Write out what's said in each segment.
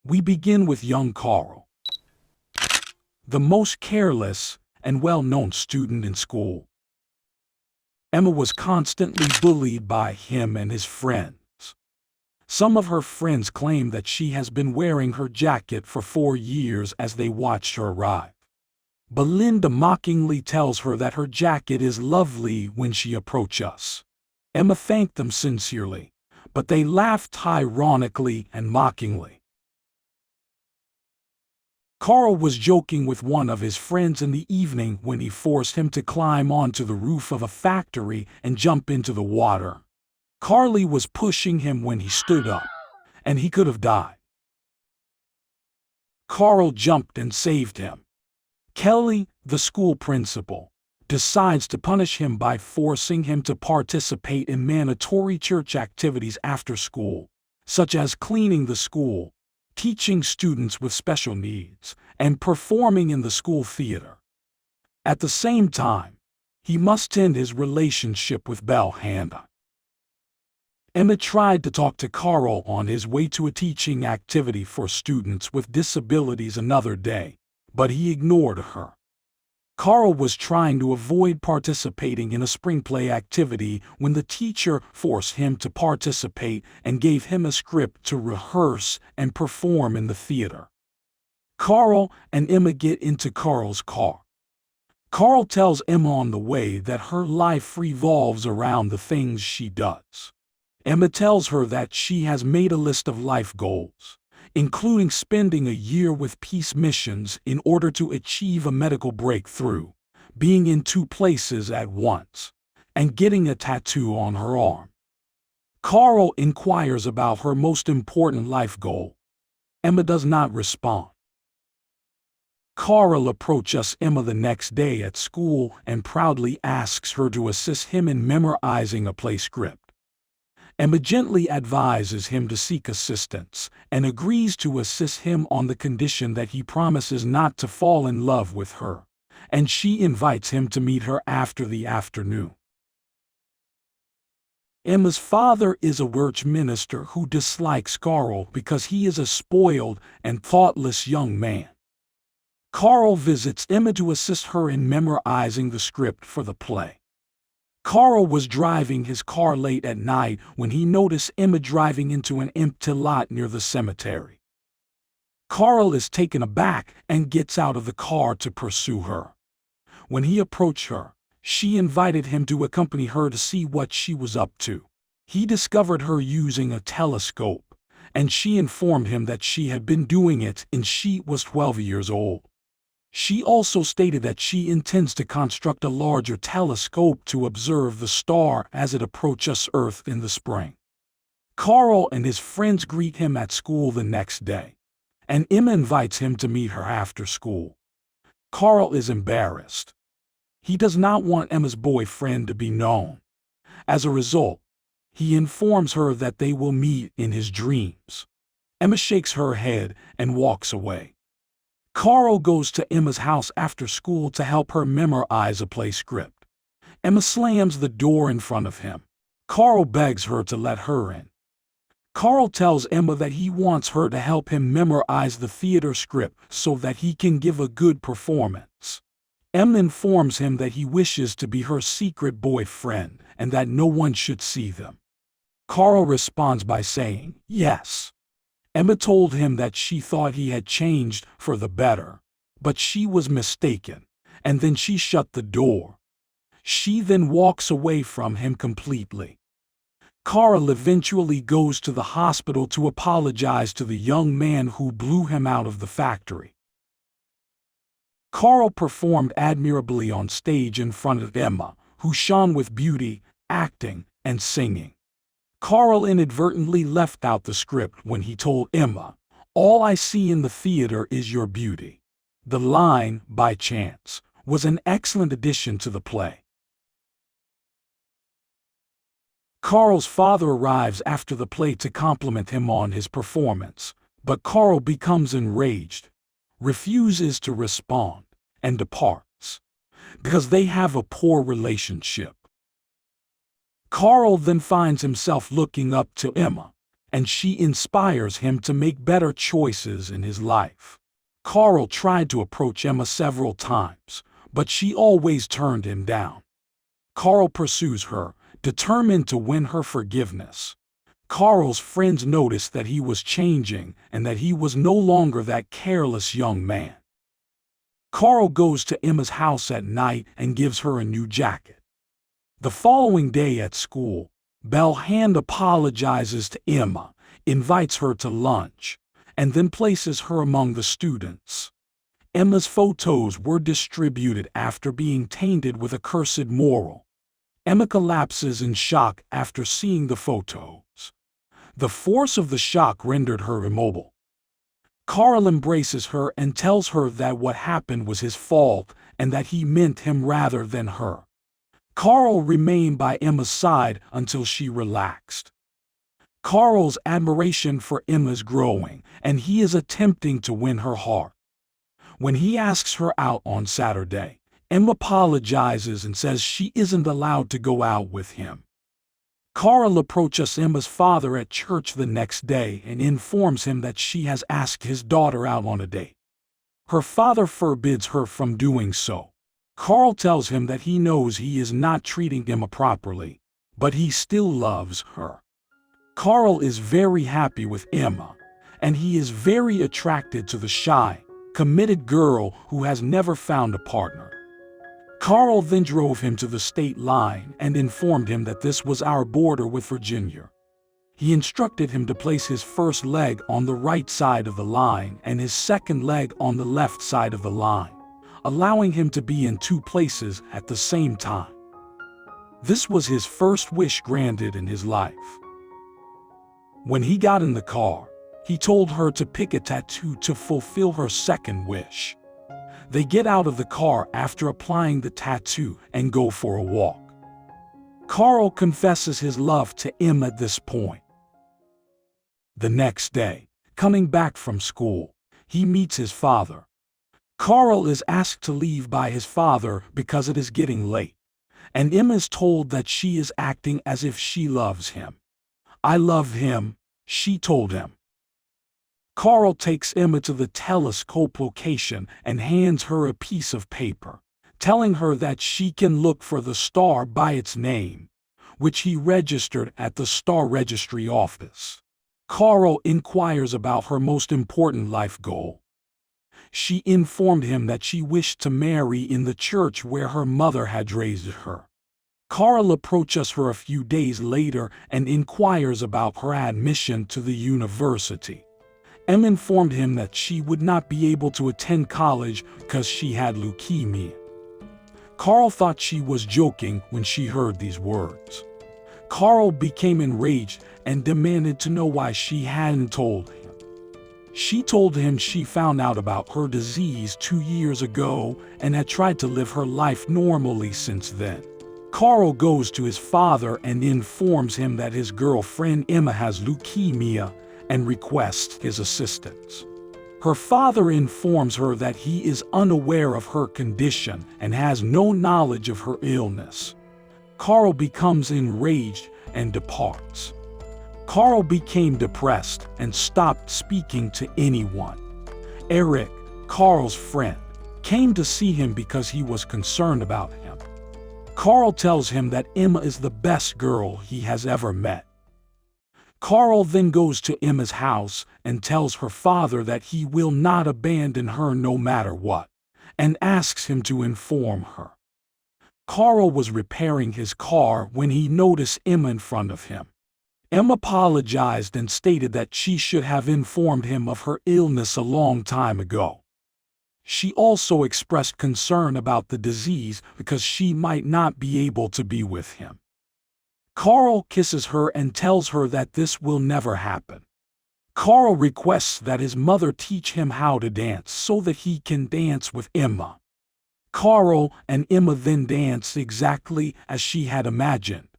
We begin with young Carl, the most careless and well-known student in school. Emma was constantly bullied by him and his friends. Some of her friends claim that she has been wearing her jacket for 4 years as they watched her arrive. Belinda mockingly tells her that her jacket is lovely when she approaches us. Emma thanked them sincerely, but they laughed ironically and mockingly. Carl was joking with one of his friends in the evening when he forced him to climb onto the roof of a factory and jump into the water. Carly was pushing him when he stood up, and he could have died. Carl jumped and saved him. Kelly, the school principal, decides to punish him by forcing him to participate in mandatory church activities after school, such as cleaning the school, teaching students with special needs, and performing in the school theater. At the same time, he must end his relationship with Belle Hannah. Emma tried to talk to Carl on his way to a teaching activity for students with disabilities another day, but he ignored her. Carl was trying to avoid participating in a spring play activity when the teacher forced him to participate and gave him a script to rehearse and perform in the theater. Carl and Emma get into Carl's car. Carl tells Emma on the way that her life revolves around the things she does. Emma tells her that she has made a list of life goals, including spending a year with peace missions in order to achieve a medical breakthrough, being in 2 places at once, and getting a tattoo on her arm. Carl inquires about her most important life goal. Emma does not respond. Carl approaches Emma the next day at school and proudly asks her to assist him in memorizing a play script. Emma gently advises him to seek assistance and agrees to assist him on the condition that he promises not to fall in love with her, and she invites him to meet her after the afternoon. Emma's father is a church minister who dislikes Carl because he is a spoiled and thoughtless young man. Carl visits Emma to assist her in memorizing the script for the play. Carl was driving his car late at night when he noticed Emma driving into an empty lot near the cemetery. Carl is taken aback and gets out of the car to pursue her. When he approached her, she invited him to accompany her to see what she was up to. He discovered her using a telescope, and she informed him that she had been doing it since she was 12 years old. She also stated that she intends to construct a larger telescope to observe the star as it approaches Earth in the spring. Carl and his friends greet him at school the next day, and Emma invites him to meet her after school. Carl is embarrassed. He does not want Emma's boyfriend to be known. As a result, he informs her that they will meet in his dreams. Emma shakes her head and walks away. Carl goes to Emma's house after school to help her memorize a play script. Emma slams the door in front of him. Carl begs her to let her in. Carl tells Emma that he wants her to help him memorize the theater script so that he can give a good performance. Emma informs him that he wishes to be her secret boyfriend and that no one should see them. Carl responds by saying, yes. Emma told him that she thought he had changed for the better, but she was mistaken, and then she shut the door. She then walks away from him completely. Carl eventually goes to the hospital to apologize to the young man who blew him out of the factory. Carl performed admirably on stage in front of Emma, who shone with beauty, acting, and singing. Carl inadvertently left out the script when he told Emma, "All I see in the theater is your beauty." The line, by chance, was an excellent addition to the play. Carl's father arrives after the play to compliment him on his performance, but Carl becomes enraged, refuses to respond, and departs, because they have a poor relationship. Carl then finds himself looking up to Emma, and she inspires him to make better choices in his life. Carl tried to approach Emma several times, but she always turned him down. Carl pursues her, determined to win her forgiveness. Carl's friends noticed that he was changing and that he was no longer that careless young man. Carl goes to Emma's house at night and gives her a new jacket. The following day at school, Belle Hand apologizes to Emma, invites her to lunch, and then places her among the students. Emma's photos were distributed after being tainted with a cursed moral. Emma collapses in shock after seeing the photos. The force of the shock rendered her immobile. Carl embraces her and tells her that what happened was his fault and that he meant him rather than her. Carl remained by Emma's side until she relaxed. Carl's admiration for Emma is growing, and he is attempting to win her heart. When he asks her out on Saturday, Emma apologizes and says she isn't allowed to go out with him. Carl approaches Emma's father at church the next day and informs him that she has asked his daughter out on a date. Her father forbids her from doing so. Carl tells him that he knows he is not treating Emma properly, but he still loves her. Carl is very happy with Emma, and he is very attracted to the shy, committed girl who has never found a partner. Carl then drove him to the state line and informed him that this was our border with Virginia. He instructed him to place his first leg on the right side of the line and his second leg on the left side of the line, allowing him to be in two places at the same time. This was his first wish granted in his life. When he got in the car, he told her to pick a tattoo to fulfill her second wish. They get out of the car after applying the tattoo and go for a walk. Carl confesses his love to Emma at this point. The next day, coming back from school, he meets his father. Carl is asked to leave by his father because it is getting late, and Emma is told that she is acting as if she loves him. "I love him," she told him. Carl takes Emma to the telescope location and hands her a piece of paper, telling her that she can look for the star by its name, which he registered at the star registry office. Carl inquires about her most important life goal. She informed him that she wished to marry in the church where her mother had raised her. Carl approaches her a few days later and inquires about her admission to the university. Emma informed him that she would not be able to attend college because she had leukemia. Carl thought she was joking when she heard these words. Carl became enraged and demanded to know why she hadn't told him. She told him she found out about her disease 2 years ago and had tried to live her life normally since then. Carl goes to his father and informs him that his girlfriend Emma has leukemia and requests his assistance. Her father informs her that he is unaware of her condition and has no knowledge of her illness. Carl becomes enraged and departs. Carl became depressed and stopped speaking to anyone. Eric, Carl's friend, came to see him because he was concerned about him. Carl tells him that Emma is the best girl he has ever met. Carl then goes to Emma's house and tells her father that he will not abandon her no matter what, and asks him to inform her. Carl was repairing his car when he noticed Emma in front of him. Emma apologized and stated that she should have informed him of her illness a long time ago. She also expressed concern about the disease because she might not be able to be with him. Carl kisses her and tells her that this will never happen. Carl requests that his mother teach him how to dance so that he can dance with Emma. Carl and Emma then dance exactly as she had imagined.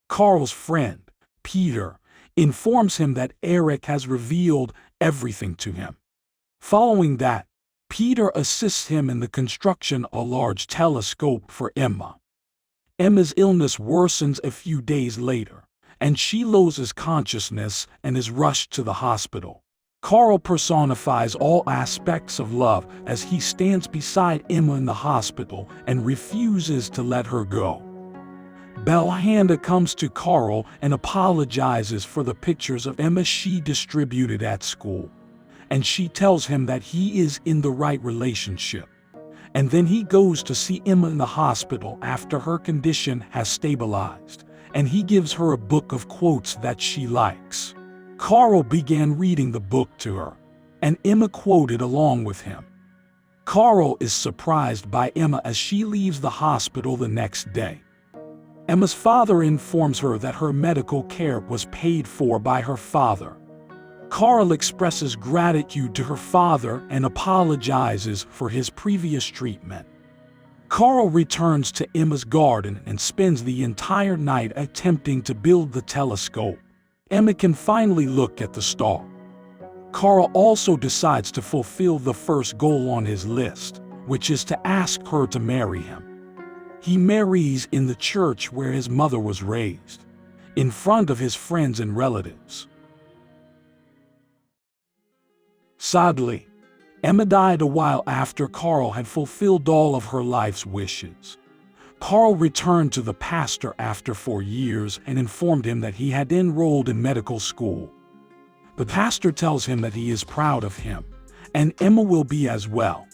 Carl's friend, Peter, informs him that Eric has revealed everything to him. Following that, Peter assists him in the construction of a large telescope for Emma. Emma's illness worsens a few days later, and she loses consciousness and is rushed to the hospital. Carl personifies all aspects of love as he stands beside Emma in the hospital and refuses to let her go. Belhanda comes to Carl and apologizes for the pictures of Emma she distributed at school, and she tells him that he is in the right relationship. And then he goes to see Emma in the hospital after her condition has stabilized, and he gives her a book of quotes that she likes. Carl began reading the book to her, and Emma quoted along with him. Carl is surprised by Emma as she leaves the hospital the next day. Emma's father informs her that her medical care was paid for by her father. Carl expresses gratitude to her father and apologizes for his previous treatment. Carl returns to Emma's garden and spends the entire night attempting to build the telescope. Emma can finally look at the star. Carl also decides to fulfill the first goal on his list, which is to ask her to marry him. He marries in the church where his mother was raised, in front of his friends and relatives. Sadly, Emma died a while after Carl had fulfilled all of her life's wishes. Carl returned to the pastor after 4 years and informed him that he had enrolled in medical school. The pastor tells him that he is proud of him, and Emma will be as well.